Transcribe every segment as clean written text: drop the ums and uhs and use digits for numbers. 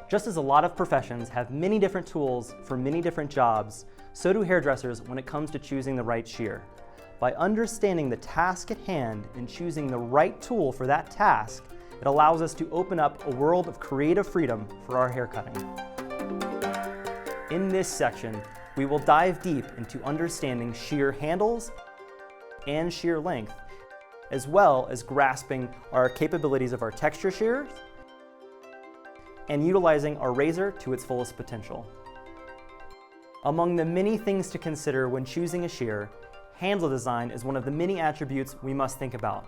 Just as a lot of professions have many different tools for many different jobs, so do hairdressers when it comes to choosing the right shear. By understanding the task at hand and choosing the right tool for that task, it allows us to open up a world of creative freedom for our haircutting. In this section, we will dive deep into understanding shear handles and shear length, as well as grasping our capabilities of our texture shears and utilizing our razor to its fullest potential. Among the many things to consider when choosing a shear, handle design is one of the many attributes we must think about.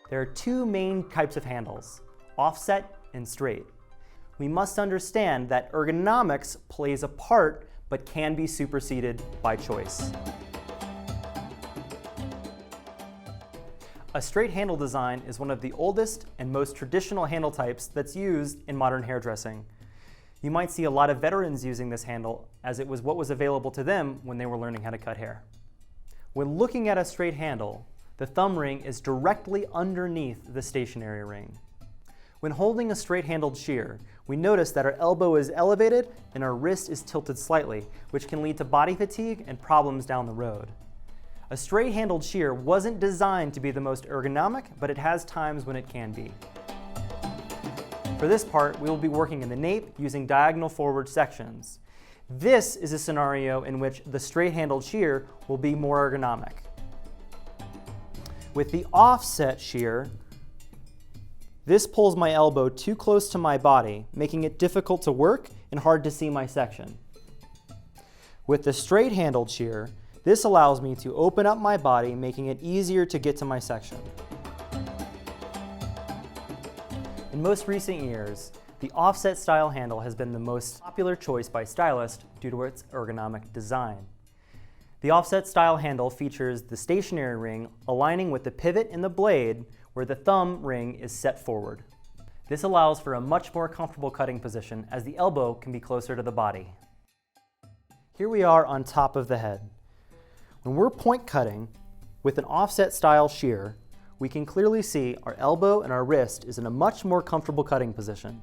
There are two main types of handles, offset and straight. We must understand that ergonomics plays a part but can be superseded by choice. A straight handle design is one of the oldest and most traditional handle types that's used in modern hairdressing. You might see a lot of veterans using this handle as it was what was available to them when they were learning how to cut hair. When looking at a straight handle, the thumb ring is directly underneath the stationary ring. When holding a straight-handled shear, we notice that our elbow is elevated and our wrist is tilted slightly, which can lead to body fatigue and problems down the road. A straight-handled shear wasn't designed to be the most ergonomic, but it has times when it can be. For this part, we will be working in the nape using diagonal forward sections. This is a scenario in which the straight-handled shear will be more ergonomic. With the offset shear, this pulls my elbow too close to my body, making it difficult to work and hard to see my section. With the straight-handled shear, this allows me to open up my body, making it easier to get to my section. In most recent years, the offset style handle has been the most popular choice by stylists due to its ergonomic design. The offset style handle features the stationary ring aligning with the pivot in the blade where the thumb ring is set forward. This allows for a much more comfortable cutting position as the elbow can be closer to the body. Here we are on top of the head. When we're point cutting with an offset style shear, we can clearly see our elbow and our wrist is in a much more comfortable cutting position.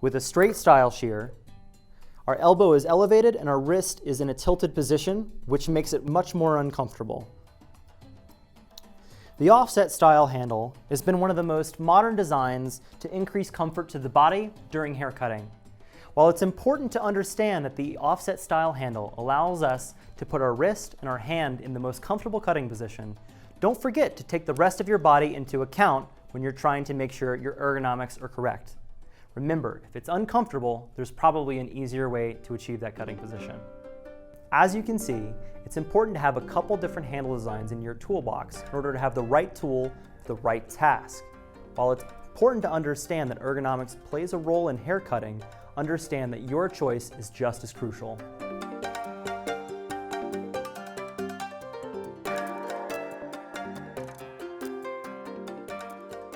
With a straight style shear, our elbow is elevated and our wrist is in a tilted position, which makes it much more uncomfortable. The offset style handle has been one of the most modern designs to increase comfort to the body during hair cutting. While it's important to understand that the offset style handle allows us to put our wrist and our hand in the most comfortable cutting position, don't forget to take the rest of your body into account when you're trying to make sure your ergonomics are correct. Remember, if it's uncomfortable, there's probably an easier way to achieve that cutting position. As you can see, it's important to have a couple different handle designs in your toolbox in order to have the right tool for the right task. While it's important to understand that ergonomics plays a role in hair cutting, understand that your choice is just as crucial.